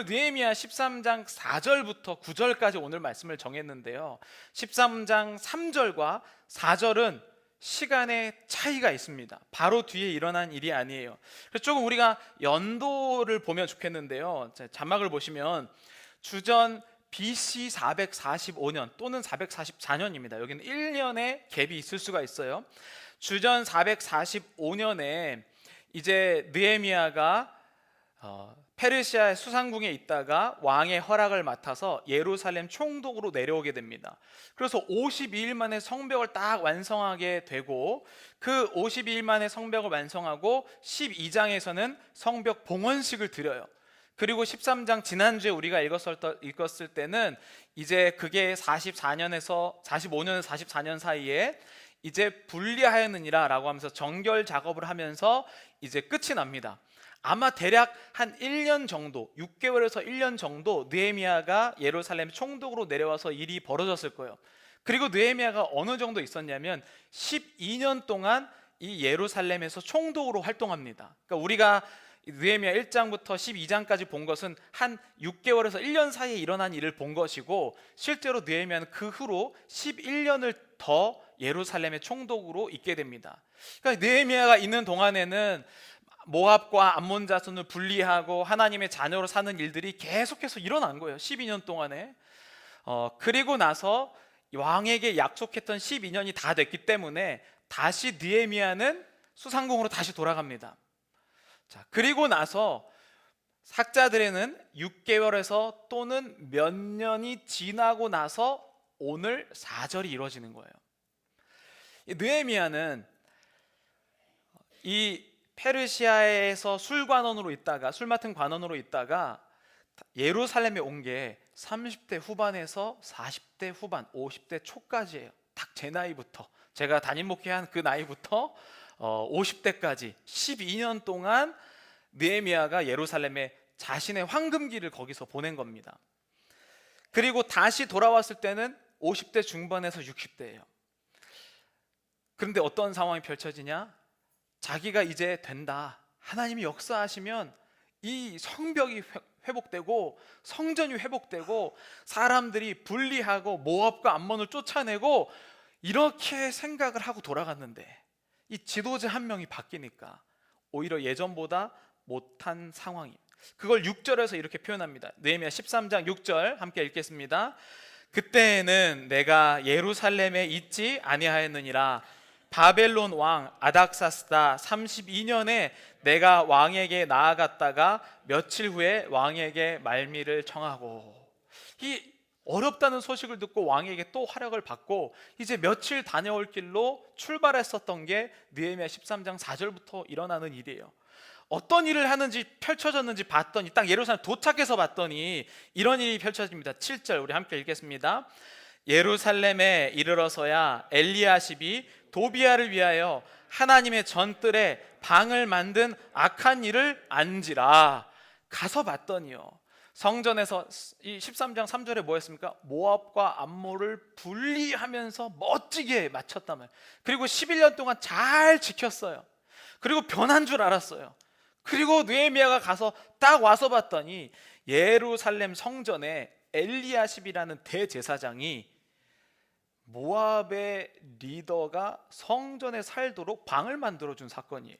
오늘 느헤미야 13장 4절부터 9절까지 오늘 말씀을 정했는데요, 13장 3절과 4절은 시간의 차이가 있습니다. 바로 뒤에 일어난 일이 아니에요. 그래서 조금 우리가 연도를 보면 좋겠는데요, 자막을 보시면 주전 BC 445년 또는 444년입니다. 여기는 1년의 갭이 있을 수가 있어요. 주전 445년에 이제 느헤미야가 페르시아의 수상궁에 있다가 왕의 허락을 맡아서 예루살렘 총독으로 내려오게 됩니다. 그래서 52일 만에 성벽을 딱 완성하게 되고, 그 52일 만에 성벽을 완성하고 12장에서는 성벽 봉헌식을 드려요. 그리고 13장 지난주에 우리가 읽었을 때는 이제 그게 45년에서 44년 사이에 이제 분리하였느니라 라고 하면서 정결 작업을 하면서 이제 끝이 납니다. 아마 대략 한 1년 정도, 6개월에서 1년 정도 느헤미야가 예루살렘 총독으로 내려와서 일이 벌어졌을 거예요. 그리고 느헤미야가 어느 정도 있었냐면 12년 동안 이 예루살렘에서 총독으로 활동합니다. 그러니까 우리가 느헤미야 1장부터 12장까지 본 것은 한 6개월에서 1년 사이에 일어난 일을 본 것이고, 실제로 느헤미야는 그 후로 11년을 더 예루살렘의 총독으로 있게 됩니다. 그러니까 느헤미야가 있는 동안에는 모압과 암몬 자손을 분리하고 하나님의 자녀로 사는 일들이 계속해서 일어난 거예요, 12년 동안에. 그리고 나서 왕에게 약속했던 12년이 다 됐기 때문에 다시 느헤미야는 수상궁으로 다시 돌아갑니다. 자, 그리고 나서 학자들에는 6개월에서 또는 몇 년이 지나고 나서 오늘 4절이 이루어지는 거예요. 느헤미야는 이 페르시아에서 술 맡은 관원으로 있다가 예루살렘에 온 게 30대 후반에서 40대 후반, 50대 초까지예요. 딱 제 나이부터, 제가 담임 목회한 그 나이부터 50대까지 12년 동안 느헤미야가 예루살렘에 자신의 황금기를 거기서 보낸 겁니다. 그리고 다시 돌아왔을 때는 50대 중반에서 60대예요. 그런데 어떤 상황이 펼쳐지냐? 자기가 이제 된다, 하나님이 역사하시면 이 성벽이 회복되고 성전이 회복되고 사람들이 분리하고 모압과 암몬을 쫓아내고, 이렇게 생각을 하고 돌아갔는데 이 지도자 한 명이 바뀌니까 오히려 예전보다 못한 상황이, 그걸 6절에서 이렇게 표현합니다. 느헤미야 13장 6절 함께 읽겠습니다. 그때에는 내가 예루살렘에 있지 아니하였느니라. 바벨론 왕 아닥사스다 32년에 내가 왕에게 나아갔다가 며칠 후에 왕에게 말미를 청하고. 이 어렵다는 소식을 듣고 왕에게 또 활약을 받고 이제 며칠 다녀올 길로 출발했었던 게 느헤미야 13장 4절부터 일어나는 일이에요. 어떤 일을 하는지 펼쳐졌는지 봤더니, 딱 예루살렘 도착해서 봤더니 이런 일이 펼쳐집니다. 7절 우리 함께 읽겠습니다. 예루살렘에 이르러서야 엘리야십이 도비야를 위하여 하나님의 전뜰에 방을 만든 악한 일을 안지라. 가서 봤더니요, 성전에서 이 13장 3절에 뭐였습니까? 모압과 암몬을 분리하면서 멋지게 마쳤단 말이에요. 그리고 11년 동안 잘 지켰어요. 그리고 변한 줄 알았어요. 그리고 느헤미야가 가서 딱 와서 봤더니 예루살렘 성전에 엘리야십이라는 대제사장이 모압의 리더가 성전에 살도록 방을 만들어준 사건이에요.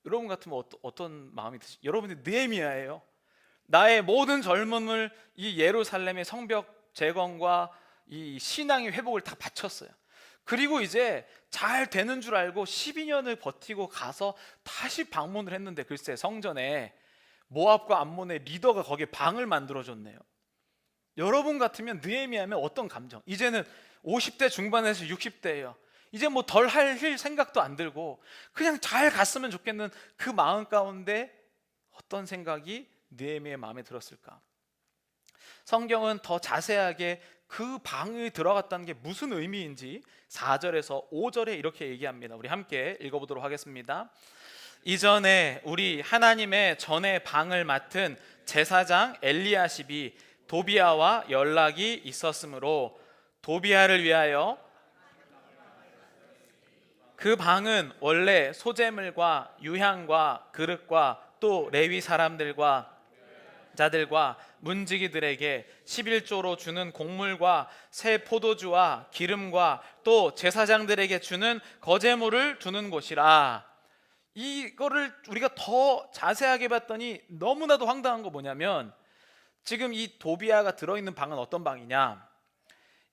여러분 같으면 어떤 마음이 드시죠? 여러분이 느헤미야예요. 나의 모든 젊음을 이 예루살렘의 성벽 재건과 이 신앙의 회복을 다 바쳤어요. 그리고 이제 잘 되는 줄 알고 12년을 버티고 가서 다시 방문을 했는데, 글쎄 성전에 모압과 암몬의 리더가 거기에 방을 만들어줬네요. 여러분 같으면 느헤미야면 어떤 감정? 이제는 50대 중반에서 60대예요. 이제 뭐 덜 할 생각도 안 들고 그냥 잘 갔으면 좋겠는 그 마음 가운데 어떤 생각이 느헤미야의 마음에 들었을까? 성경은 더 자세하게 그 방에 들어갔다는 게 무슨 의미인지 4절에서 5절에 이렇게 얘기합니다. 우리 함께 읽어보도록 하겠습니다. 이전에 우리 하나님의 전에 방을 맡은 제사장 엘리야십이 도비야와 연락이 있었으므로 도비야를 위하여 그 방은 원래 소재물과 유향과 그릇과 또 레위 사람들과 자들과 문지기들에게 11조로 주는 곡물과 새 포도주와 기름과 또 제사장들에게 주는 거제물을 두는 곳이라. 이거를 우리가 더 자세하게 봤더니 너무나도 황당한 거 뭐냐면, 지금 이 도비아가 들어있는 방은 어떤 방이냐,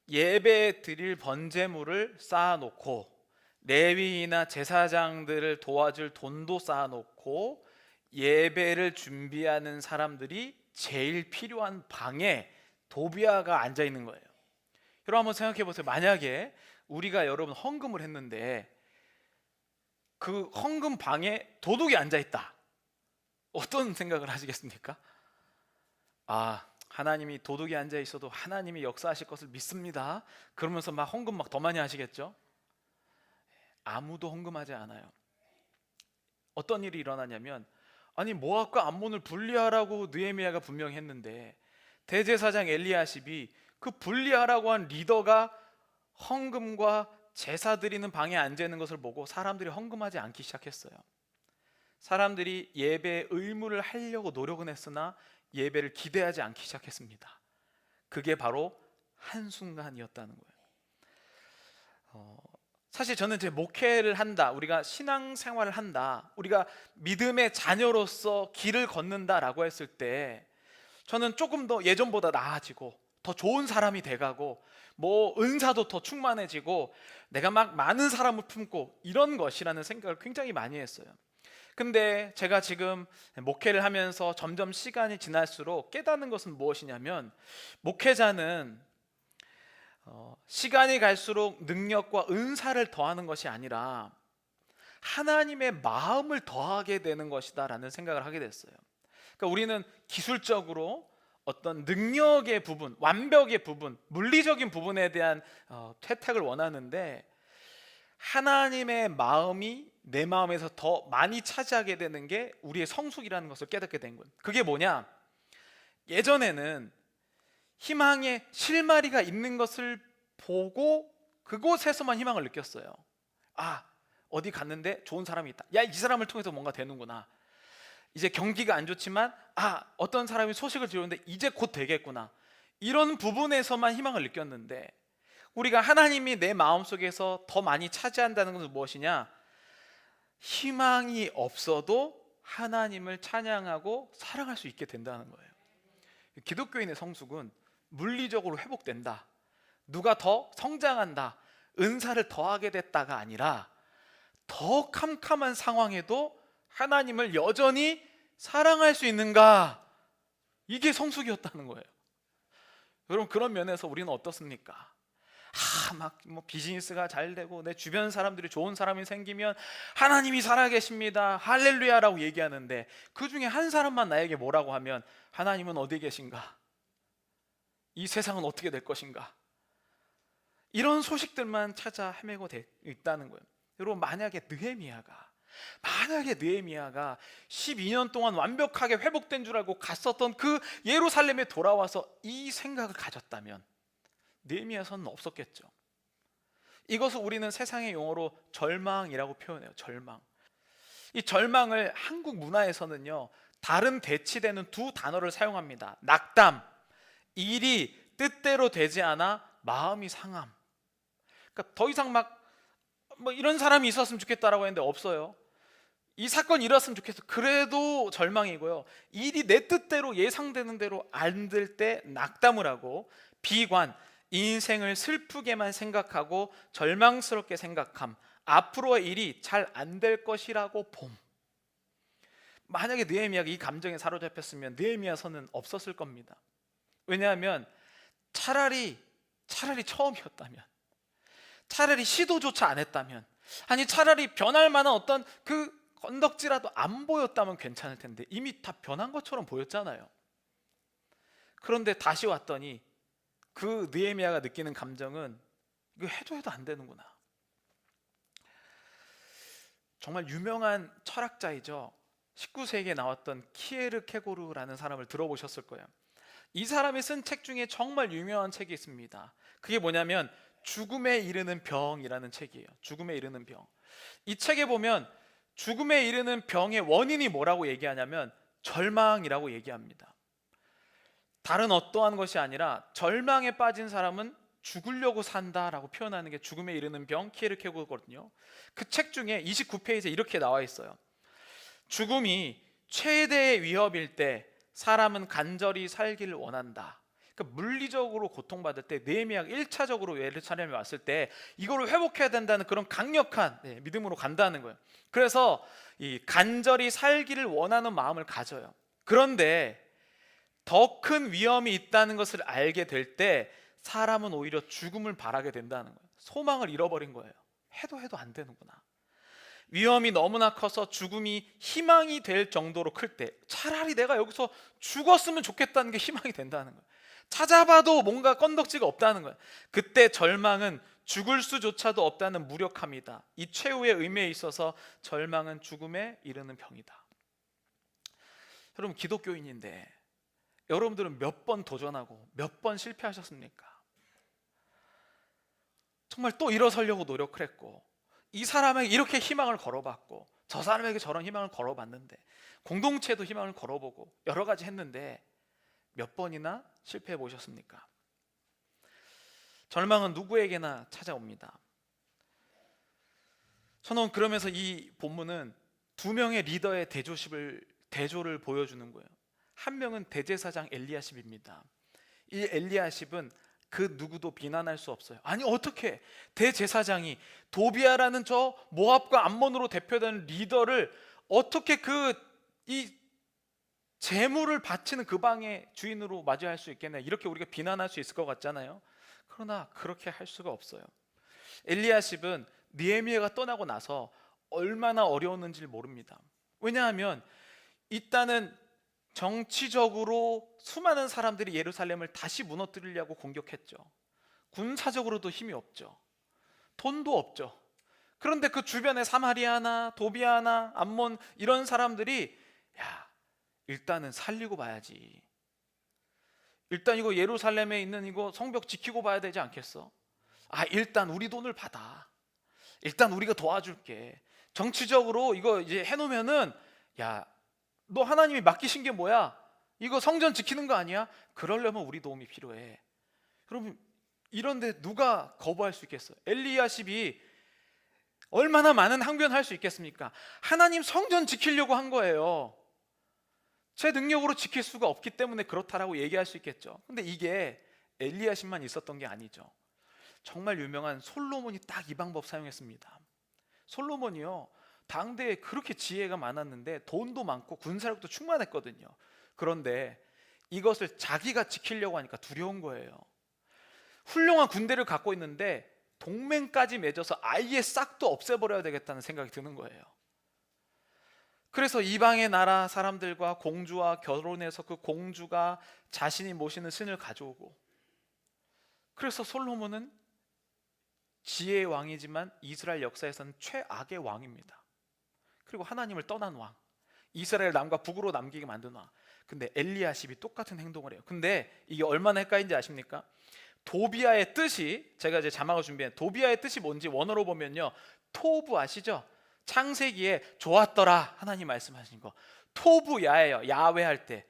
예배 드릴 번제물을 쌓아놓고 레위이나 제사장들을 도와줄 돈도 쌓아놓고 예배를 준비하는 사람들이 제일 필요한 방에 도비아가 앉아 있는 거예요. 여러분 한번 생각해 보세요. 만약에 우리가 여러분 헌금을 했는데 그 헌금 방에 도둑이 앉아 있다, 어떤 생각을 하시겠습니까? 아, 하나님이 도둑이 앉아 있어도 하나님이 역사하실 것을 믿습니다. 그러면서 막 헌금 막 더 많이 하시겠죠? 아무도 헌금하지 않아요. 어떤 일이 일어나냐면, 아니 모압과 암몬을 분리하라고 느헤미야가 분명히 했는데 대제사장 엘리야십이 그 분리하라고 한 리더가 헌금과 제사 드리는 방에 앉아 있는 것을 보고 사람들이 헌금하지 않기 시작했어요. 사람들이 예배의 의무를 하려고 노력은 했으나 예배를 기대하지 않기 시작했습니다. 그게 바로 한순간이었다는 거예요. 사실 저는 제 목회를 한다, 우리가 신앙생활을 한다, 우리가 믿음의 자녀로서 길을 걷는다라고 했을 때 저는 조금 더 예전보다 나아지고 더 좋은 사람이 돼가고 뭐 은사도 더 충만해지고 내가 막 많은 사람을 품고 이런 것이라는 생각을 굉장히 많이 했어요. 근데 제가 지금 목회를 하면서 점점 시간이 지날수록 깨닫는 것은 무엇이냐면, 목회자는 시간이 갈수록 능력과 은사를 더하는 것이 아니라 하나님의 마음을 더하게 되는 것이다 라는 생각을 하게 됐어요. 그러니까 우리는 기술적으로 어떤 능력의 부분, 완벽의 부분, 물리적인 부분에 대한 혜택을 원하는데, 하나님의 마음이 내 마음에서 더 많이 차지하게 되는 게 우리의 성숙이라는 것을 깨닫게 된 거예요. 그게 뭐냐, 예전에는 희망의 실마리가 있는 것을 보고 그곳에서만 희망을 느꼈어요. 아, 어디 갔는데 좋은 사람이 있다, 야, 이 사람을 통해서 뭔가 되는구나. 이제 경기가 안 좋지만 어떤 사람이 소식을 들었는데 이제 곧 되겠구나. 이런 부분에서만 희망을 느꼈는데, 우리가 하나님이 내 마음속에서 더 많이 차지한다는 것은 무엇이냐, 희망이 없어도 하나님을 찬양하고 사랑할 수 있게 된다는 거예요. 기독교인의 성숙은 물리적으로 회복된다, 누가 더 성장한다, 은사를 더하게 됐다가 아니라 더 캄캄한 상황에도 하나님을 여전히 사랑할 수 있는가, 이게 성숙이었다는 거예요. 여러분, 그런 면에서 우리는 어떻습니까? 막 뭐 비즈니스가 잘 되고 내 주변 사람들이 좋은 사람이 생기면 하나님이 살아계십니다, 할렐루야라고 얘기하는데 그 중에 한 사람만 나에게 뭐라고 하면 하나님은 어디 계신가, 이 세상은 어떻게 될 것인가, 이런 소식들만 찾아 헤매고 있다는 거예요. 여러분, 만약에 느헤미야가 12년 동안 완벽하게 회복된 줄 알고 갔었던 그 예루살렘에 돌아와서 이 생각을 가졌다면 느헤미야 선은 없었겠죠. 이것을 우리는 세상의 용어로 절망이라고 표현해요. 절망. 이 절망을 한국 문화에서는요, 다른 대치되는 두 단어를 사용합니다. 낙담, 일이 뜻대로 되지 않아 마음이 상함. 그러니까 더 이상 뭐 이런 사람이 있었으면 좋겠다라고 했는데 없어요. 이 사건이 일어났으면 좋겠어, 그래도 절망이고요. 일이 내 뜻대로 예상되는 대로 안 될 때 낙담을 하고, 비관, 인생을 슬프게만 생각하고 절망스럽게 생각함, 앞으로의 일이 잘 안 될 것이라고 봄. 만약에 느헤미야가 이 감정에 사로잡혔으면 느헤미야 선은 없었을 겁니다. 왜냐하면 차라리 처음이었다면, 차라리 시도조차 안 했다면, 아니 차라리 변할 만한 어떤 그 건덕지라도 안 보였다면 괜찮을 텐데 이미 다 변한 것처럼 보였잖아요. 그런데 다시 왔더니 그 느헤미야가 느끼는 감정은 이거 해도 안 되는구나. 정말 유명한 철학자이죠. 19세기에 나왔던 키에르케고르라는 사람을 들어보셨을 거예요. 이 사람이 쓴 책 중에 정말 유명한 책이 있습니다. 그게 뭐냐면 죽음에 이르는 병이라는 책이에요. 죽음에 이르는 병. 이 책에 보면 죽음에 이르는 병의 원인이 뭐라고 얘기하냐면 절망이라고 얘기합니다. 다른 어떠한 것이 아니라 절망에 빠진 사람은 죽으려고 산다라고 표현하는 게 죽음에 이르는 병 키에르케고르거든요. 그 책 중에 29페이지에 이렇게 나와 있어요. 죽음이 최대의 위협일 때 사람은 간절히 살기를 원한다. 그러니까 물리적으로 고통받을 때 느헤미야가 1차적으로 예루살렘에 왔을 때 이거를 회복해야 된다는 그런 강력한 믿음으로 간다는 거예요. 그래서 이 간절히 살기를 원하는 마음을 가져요. 그런데 더 큰 위험이 있다는 것을 알게 될 때 사람은 오히려 죽음을 바라게 된다는 거예요. 소망을 잃어버린 거예요. 해도 안 되는구나. 위험이 너무나 커서 죽음이 희망이 될 정도로 클 때 차라리 내가 여기서 죽었으면 좋겠다는 게 희망이 된다는 거예요. 찾아봐도 뭔가 건덕지가 없다는 거예요. 그때 절망은 죽을 수조차도 없다는 무력함이다. 이 최후의 의미에 있어서 절망은 죽음에 이르는 병이다. 여러분, 기독교인인데 여러분들은 몇 번 도전하고 몇 번 실패하셨습니까? 정말 또 일어서려고 노력을 했고, 이 사람에게 이렇게 희망을 걸어봤고, 저 사람에게 저런 희망을 걸어봤는데, 공동체도 희망을 걸어보고 여러 가지 했는데 몇 번이나 실패해 보셨습니까? 절망은 누구에게나 찾아옵니다. 저는 그러면서 이 본문은 두 명의 리더의 대조를 보여주는 거예요. 한 명은 대제사장 엘리야십입니다. 이 엘리야십은 그 누구도 비난할 수 없어요. 아니, 어떻게 대제사장이 도비아라는 저 모압과 암몬으로 대표되는 리더를 어떻게 이 재물을 바치는 그 방의 주인으로 맞이할 수 있겠냐, 이렇게 우리가 비난할 수 있을 것 같잖아요. 그러나 그렇게 할 수가 없어요. 엘리야십은 느헤미야가 떠나고 나서 얼마나 어려웠는지를 모릅니다. 왜냐하면 일단은 정치적으로 수많은 사람들이 예루살렘을 다시 무너뜨리려고 공격했죠. 군사적으로도 힘이 없죠. 돈도 없죠. 그런데 그 주변에 사마리아나 도비아나 암몬 이런 사람들이 일단은 살리고 봐야지. 일단 이거 예루살렘에 있는 이거 성벽 지키고 봐야 되지 않겠어? 일단 우리 돈을 받아. 일단 우리가 도와줄게. 정치적으로 이거 이제 해놓으면은 너 하나님이 맡기신 게 뭐야? 이거 성전 지키는 거 아니야? 그러려면 우리 도움이 필요해. 여러분, 이런데 누가 거부할 수 있겠어요? 엘리야십이 얼마나 많은 항변할 수 있겠습니까? 하나님 성전 지키려고 한 거예요. 제 능력으로 지킬 수가 없기 때문에 그렇다라고 얘기할 수 있겠죠. 근데 이게 엘리야십만 있었던 게 아니죠. 정말 유명한 솔로몬이 딱 이 방법 사용했습니다. 솔로몬이요, 당대에 그렇게 지혜가 많았는데 돈도 많고 군사력도 충만했거든요. 그런데 이것을 자기가 지키려고 하니까 두려운 거예요. 훌륭한 군대를 갖고 있는데 동맹까지 맺어서 아예 싹 도 없애버려야 되겠다는 생각이 드는 거예요. 그래서 이방의 나라 사람들과 공주와 결혼해서 그 공주가 자신이 모시는 신을 가져오고, 그래서 솔로몬은 지혜의 왕이지만 이스라엘 역사에서는 최악의 왕입니다. 그리고 하나님을 떠난 왕, 이스라엘 남과 북으로 남기게 만든 왕. 근데 엘리야십이 똑같은 행동을 해요. 근데 이게 얼마나 헷갈린지 아십니까? 도비아의 뜻이, 제가 이제 자막을 준비한 도비아의 뜻이 뭔지 원어로 보면요, 토부 아시죠? 창세기에 좋았더라 하나님 말씀하신 거 토부야예요. 야훼 할 때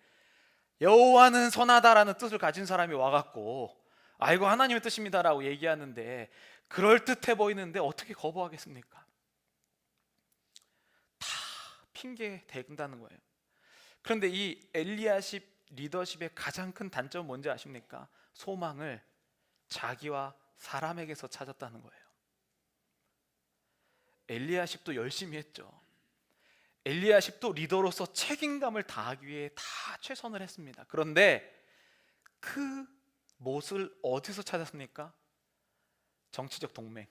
여호와는 선하다라는 뜻을 가진 사람이 와갖고 이거 하나님의 뜻입니다라고 얘기하는데 그럴듯해 보이는데 어떻게 거부하겠습니까? 다 핑계 대는다는 거예요. 그런데 이 엘리야십 리더십의 가장 큰 단점은 뭔지 아십니까? 소망을 자기와 사람에게서 찾았다는 거예요. 엘리야십도 열심히 했죠. 엘리야십도 리더로서 책임감을 다하기 위해 다 최선을 했습니다. 그런데 그 못을 어디서 찾았습니까? 정치적 동맹,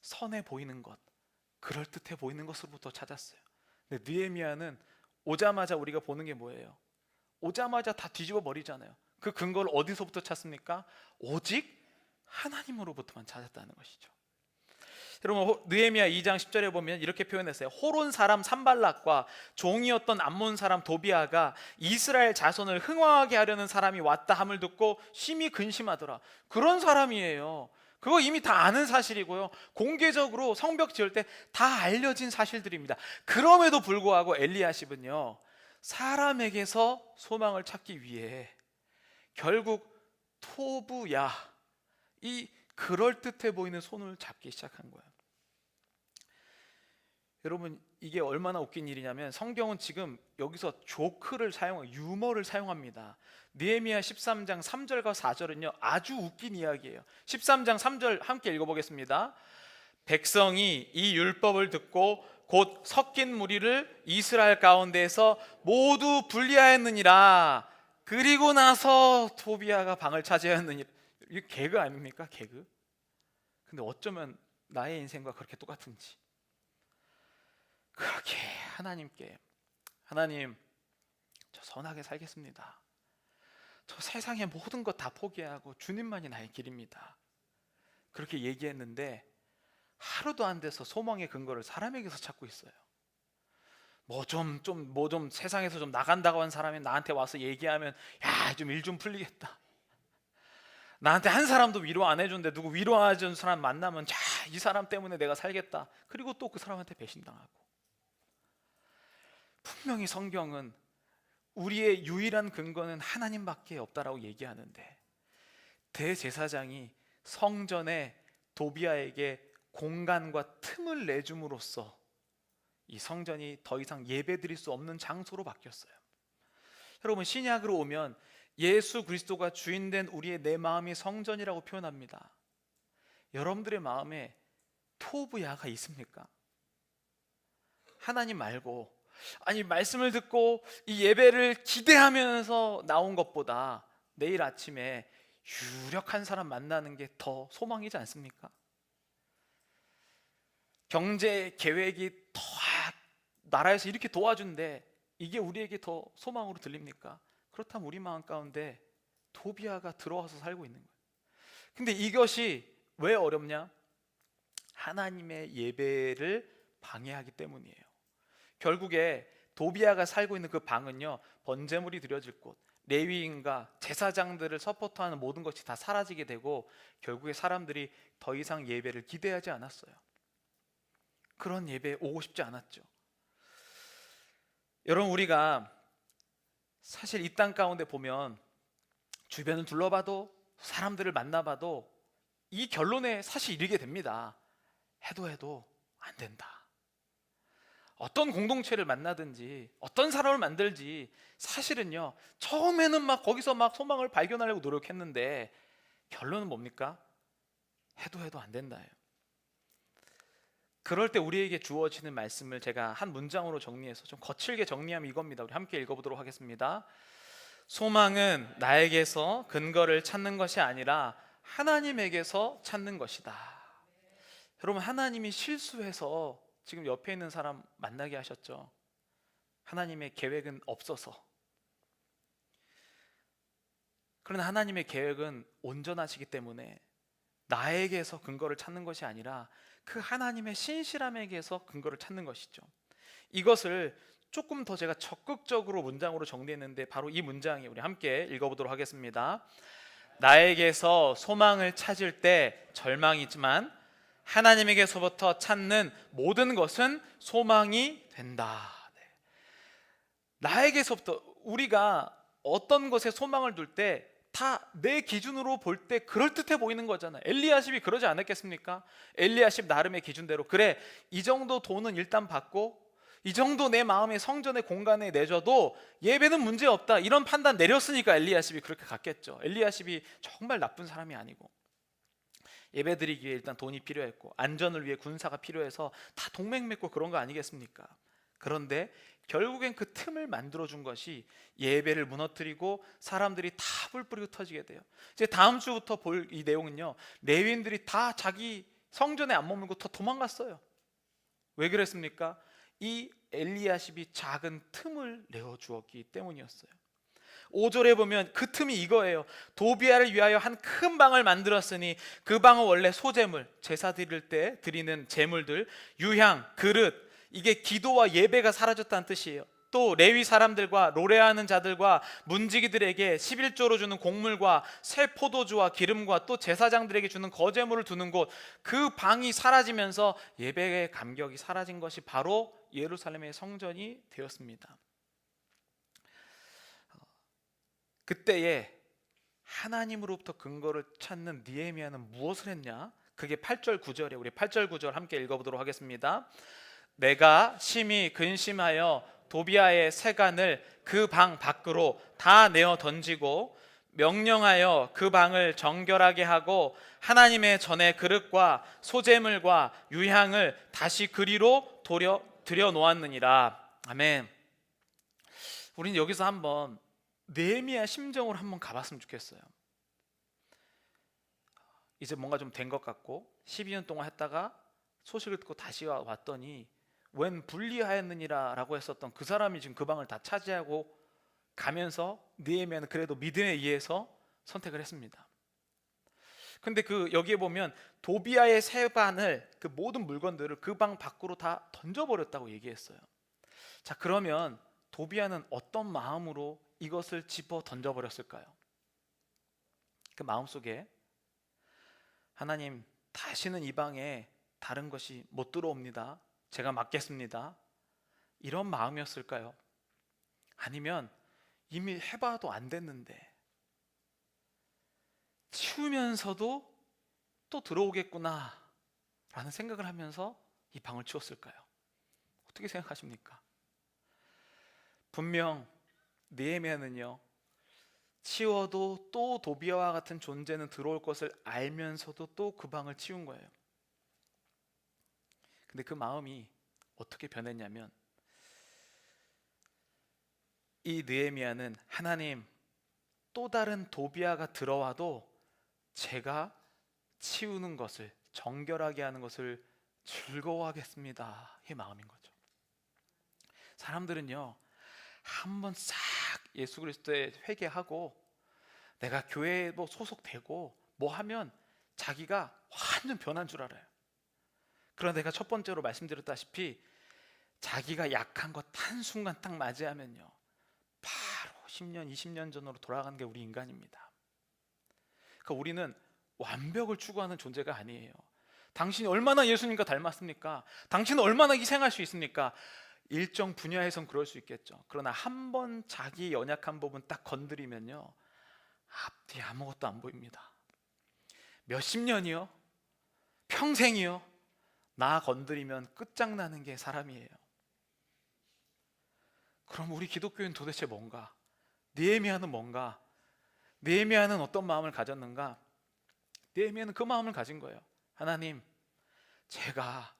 선해 보이는 것, 그럴듯해 보이는 것으로부터 찾았어요. 근데 느헤미야는 오자마자 우리가 보는 게 뭐예요? 오자마자 다 뒤집어 버리잖아요. 그 근거를 어디서부터 찾습니까? 오직 하나님으로부터만 찾았다는 것이죠. 여러분, 느헤미야 2장 10절에 보면 이렇게 표현했어요. 호론 사람 산발락과 종이었던 암몬 사람 도비아가 이스라엘 자손을 흥왕하게 하려는 사람이 왔다 함을 듣고 심히 근심하더라. 그런 사람이에요. 그거 이미 다 아는 사실이고요, 공개적으로 성벽 지을 때 다 알려진 사실들입니다. 그럼에도 불구하고 엘리야십은요, 사람에게서 소망을 찾기 위해 결국 토부야, 이 그럴듯해 보이는 손을 잡기 시작한 거예요. 여러분, 이게 얼마나 웃긴 일이냐면 성경은 지금 여기서 조크를 사용하고 유머를 사용합니다. 느헤미야 13장 3절과 4절은요 아주 웃긴 이야기예요. 13장 3절 함께 읽어보겠습니다. 백성이 이 율법을 듣고 곧 섞인 무리를 이스라엘 가운데에서 모두 분리하였느니라. 그리고 나서 토비아가 방을 차지하였느니라. 이게 개그 아닙니까? 개그. 근데 어쩌면 나의 인생과 그렇게 똑같은지. 그렇게 하나님께, 하나님, 저 선하게 살겠습니다. 저 세상의 모든 것 다 포기하고 주님만이 나의 길입니다. 그렇게 얘기했는데 하루도 안 돼서 소망의 근거를 사람에게서 찾고 있어요. 뭐 좀 세상에서 좀 나간다고 한 사람이 나한테 와서 얘기하면 야, 좀 일 좀 풀리겠다. 나한테 한 사람도 위로 안 해준데 누구 위로해준 사람 만나면 자, 이 사람 때문에 내가 살겠다. 그리고 또 그 사람한테 배신당하고. 분명히 성경은 우리의 유일한 근거는 하나님밖에 없다라고 얘기하는데 대제사장이 성전에 도비아에게 공간과 틈을 내줌으로써 이 성전이 더 이상 예배드릴 수 없는 장소로 바뀌었어요. 여러분, 신약으로 오면 예수 그리스도가 주인된 우리의 내 마음이 성전이라고 표현합니다. 여러분들의 마음에 토부야가 있습니까? 하나님 말고, 아니 말씀을 듣고 이 예배를 기대하면서 나온 것보다 내일 아침에 유력한 사람 만나는 게 더 소망이지 않습니까? 경제 계획이 더 나라에서 이렇게 도와준데 이게 우리에게 더 소망으로 들립니까? 그렇다면 우리 마음 가운데 토비아가 들어와서 살고 있는 거예요. 근데 이것이 왜 어렵냐? 하나님의 예배를 방해하기 때문이에요. 결국에 도비아가 살고 있는 그 방은요, 번제물이 드려질 곳, 레위인과 제사장들을 서포트하는 모든 것이 다 사라지게 되고 결국에 사람들이 더 이상 예배를 기대하지 않았어요. 그런 예배에 오고 싶지 않았죠. 여러분, 우리가 사실 이 땅 가운데 보면 주변을 둘러봐도 사람들을 만나봐도 이 결론에 사실 이르게 됩니다. 해도 안 된다. 어떤 공동체를 만나든지 어떤 사람을 만들지 사실은요, 처음에는 막 거기서 막 소망을 발견하려고 노력했는데 결론은 뭡니까? 해도 안 된다예요. 그럴 때 우리에게 주어지는 말씀을 제가 한 문장으로 정리해서 좀 거칠게 정리하면 이겁니다. 우리 함께 읽어보도록 하겠습니다. 소망은 나에게서 근거를 찾는 것이 아니라 하나님에게서 찾는 것이다. 여러분, 하나님이 실수해서 지금 옆에 있는 사람 만나게 하셨죠. 하나님의 계획은 없어서. 그러나 하나님의 계획은 온전하시기 때문에 나에게서 근거를 찾는 것이 아니라 그 하나님의 신실함에게서 근거를 찾는 것이죠. 이것을 조금 더 제가 적극적으로 문장으로 정리했는데 바로 이 문장이 우리 함께 읽어보도록 하겠습니다. 나에게서 소망을 찾을 때 절망이지만 하나님에게서부터 찾는 모든 것은 소망이 된다. 나에게서부터, 우리가 어떤 것에 소망을 둘 때 다 내 기준으로 볼 때 그럴듯해 보이는 거잖아요. 엘리야십이 그러지 않았겠습니까? 엘리야십 나름의 기준대로 그래, 이 정도 돈은 일단 받고 이 정도 내 마음의 성전의 공간에 내줘도 예배는 문제없다, 이런 판단 내렸으니까 엘리야십이 그렇게 갔겠죠. 엘리야십이 정말 나쁜 사람이 아니고 예배드리기 위해 일단 돈이 필요했고 안전을 위해 군사가 필요해서 다 동맹 맺고 그런 거 아니겠습니까? 그런데 결국엔 그 틈을 만들어준 것이 예배를 무너뜨리고 사람들이 다 불 뿌리고 터지게 돼요. 이제 다음 주부터 볼 이 내용은요, 레위인들이 다 자기 성전에 안 머물고 더 도망갔어요. 왜 그랬습니까? 이 엘리야십이 작은 틈을 내어주었기 때문이었어요. 5절에 보면 그 틈이 이거예요. 도비아를 위하여 한 큰 방을 만들었으니 그 방은 원래 소재물, 제사 드릴 때 드리는 제물들, 유향, 그릇, 이게 기도와 예배가 사라졌다는 뜻이에요. 또 레위 사람들과 노래하는 자들과 문지기들에게 11조로 주는 곡물과 새 포도주와 기름과 또 제사장들에게 주는 거제물을 두는 곳, 그 방이 사라지면서 예배의 감격이 사라진 것이 바로 예루살렘의 성전이 되었습니다. 그때에 하나님으로부터 근거를 찾는 느헤미야는 무엇을 했냐? 그게 8절 9절이에요. 우리 8절 9절 함께 읽어보도록 하겠습니다. 내가 심히 근심하여 도비아의 세간을 그 방 밖으로 다 내어 던지고 명령하여 그 방을 정결하게 하고 하나님의 전에 그릇과 소재물과 유향을 다시 그리로 들여 놓았느니라. 아멘. 우리는 여기서 한번 느헤미야 심정으로 한번 가봤으면 좋겠어요. 이제 뭔가 좀 된 것 같고 12년 동안 했다가 소식을 듣고 다시 왔더니 웬 불리하였느니라 라고 했었던 그 사람이 지금 그 방을 다 차지하고 가면서 느헤미야는 그래도 믿음에 의해서 선택을 했습니다. 근데 여기에 보면 도비아의 세반을, 그 모든 물건들을 그 방 밖으로 다 던져버렸다고 얘기했어요. 자, 그러면 도비아는 어떤 마음으로 이것을 집어 던져버렸을까요? 그 마음속에 하나님, 다시는 이 방에 다른 것이 못 들어옵니다. 제가 맡겠습니다. 이런 마음이었을까요? 아니면 이미 해봐도 안 됐는데 치우면서도 또 들어오겠구나 라는 생각을 하면서 이 방을 치웠을까요? 어떻게 생각하십니까? 분명 느헤미야는요, 치워도 또 도비아와 같은 존재는 들어올 것을 알면서도 또 그 방을 치운 거예요. 근데 그 마음이 어떻게 변했냐면, 이 느헤미야는 하나님, 또 다른 도비아가 들어와도 제가 치우는 것을, 정결하게 하는 것을 즐거워하겠습니다, 이 마음인 거죠. 사람들은요, 한번 싹 예수 그리스도에 회개하고 내가 교회에 뭐 소속되고 뭐 하면 자기가 완전 변한 줄 알아요. 그러나 내가 첫 번째로 말씀드렸다시피 자기가 약한 것 한순간 딱 맞이하면요, 바로 10년, 20년 전으로 돌아가는 게 우리 인간입니다. 그러니까 우리는 완벽을 추구하는 존재가 아니에요. 당신이 얼마나 예수님과 닮았습니까? 당신은 얼마나 희생할 수 있습니까? 일정 분야에선 그럴 수 있겠죠. 그러나 한 번 자기 연약한 부분 딱 건드리면요, 앞뒤 아무것도 안 보입니다. 몇십 년이요? 평생이요? 나 건드리면 끝장나는 게 사람이에요. 그럼 우리 기독교인 도대체 뭔가? 느헤미야는 뭔가? 느헤미야는 어떤 마음을 가졌는가? 느헤미야는 그 마음을 가진 거예요. 하나님, 제가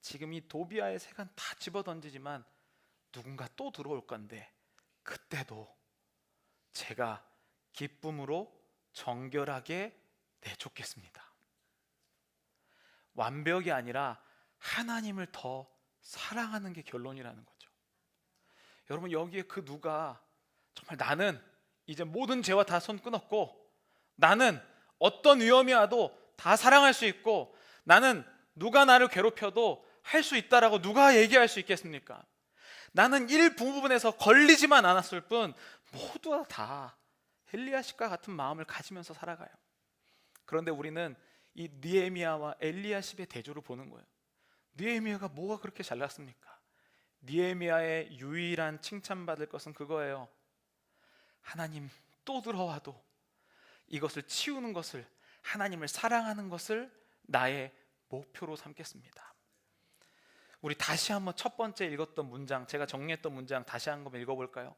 지금 이 도비아의 세간 다 집어던지지만 누군가 또 들어올 건데 그때도 제가 기쁨으로 정결하게 내쫓겠습니다. 완벽이 아니라 하나님을 더 사랑하는 게 결론이라는 거죠. 여러분, 여기에 그 누가 정말 나는 이제 모든 죄와 다 손 끊었고, 나는 어떤 위험이 와도 다 사랑할 수 있고, 나는 누가 나를 괴롭혀도 할 수 있다라고 누가 얘기할 수 있겠습니까? 나는 일부분에서 걸리지만 않았을 뿐 모두가 다 엘리야십과 같은 마음을 가지면서 살아가요. 그런데 우리는 이 느헤미야와 엘리야십의 대조를 보는 거예요. 느헤미야가 뭐가 그렇게 잘났습니까? 느헤미야의 유일한 칭찬받을 것은 그거예요. 하나님, 또 들어와도 이것을 치우는 것을, 하나님을 사랑하는 것을 나의 목표로 삼겠습니다. 우리 다시 한번 첫 번째 읽었던 문장, 제가 정리했던 문장 다시 한번 읽어볼까요?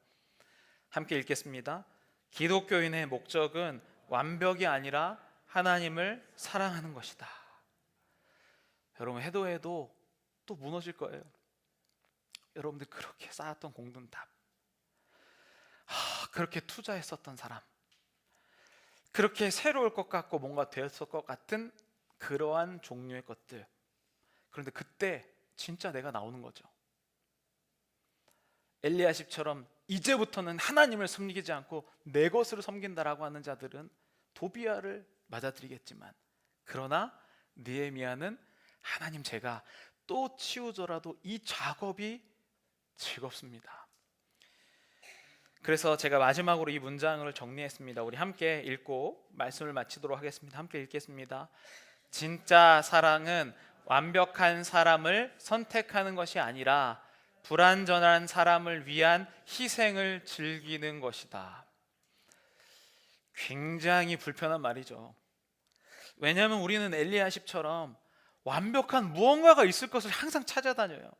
함께 읽겠습니다. 기독교인의 목적은 완벽이 아니라 하나님을 사랑하는 것이다. 여러분, 해도 또 무너질 거예요. 여러분들 그렇게 쌓았던 공든탑, 그렇게 투자했었던 사람, 그렇게 새로울 것 같고 뭔가 되었을 것 같은 그러한 종류의 것들, 그런데 그때 진짜 내가 나오는 거죠. 엘리야십처럼 이제부터는 하나님을 섬기지 않고 내 것으로 섬긴다라고 하는 자들은 도비아를 맞아들이겠지만, 그러나 느헤미야는 하나님, 제가 또 치우더라도 이 작업이 즐겁습니다. 그래서 제가 마지막으로 이 문장을 정리했습니다. 우리 함께 읽고 말씀을 마치도록 하겠습니다. 함께 읽겠습니다. 진짜 사랑은 완벽한 사람을 선택하는 것이 아니라 불완전한 사람을 위한 희생을 즐기는 것이다. 굉장히 불편한 말이죠. 왜냐하면 우리는 엘리야십처럼 완벽한 무언가가 있을 것을 항상 찾아다녀요.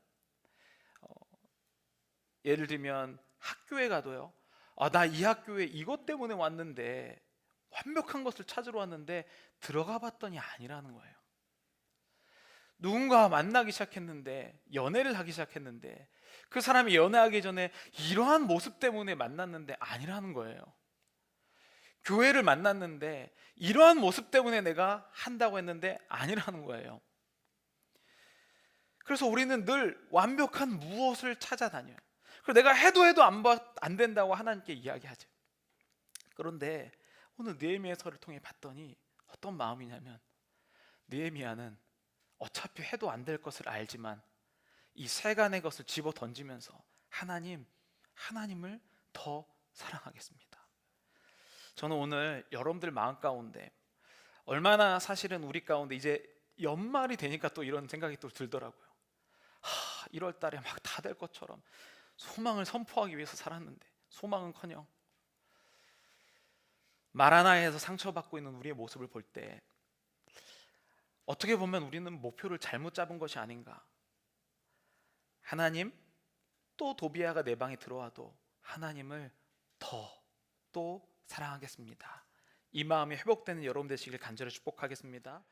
예를 들면 학교에 가도요. 나 이 학교에 이것 때문에 왔는데, 완벽한 것을 찾으러 왔는데 들어가 봤더니 아니라는 거예요. 누군가와 만나기 시작했는데, 연애를 하기 시작했는데, 그 사람이 연애하기 전에 이러한 모습 때문에 만났는데 아니라는 거예요. 교회를 만났는데 이러한 모습 때문에 내가 한다고 했는데 아니라는 거예요. 그래서 우리는 늘 완벽한 무엇을 찾아다녀요. 그리고 내가 해도 안 된다고 하나님께 이야기하죠. 그런데 오늘 느헤미야서를 통해 봤더니 어떤 마음이냐면, 느헤미야는 어차피 해도 안 될 것을 알지만 이 세간의 것을 집어 던지면서 하나님을 더 사랑하겠습니다. 저는 오늘 여러분들 마음 가운데, 얼마나 사실은 우리 가운데 이제 연말이 되니까 또 이런 생각이 또 들더라고요. 1월 달에 막 다 될 것처럼 소망을 선포하기 위해서 살았는데 소망은커녕 말 하나에서 상처받고 있는 우리의 모습을 볼 때, 어떻게 보면 우리는 목표를 잘못 잡은 것이 아닌가. 하나님, 또 도비아가 내 방에 들어와도 하나님을 또 사랑하겠습니다. 이 마음이 회복되는 여러분 되시길 간절히 축복하겠습니다.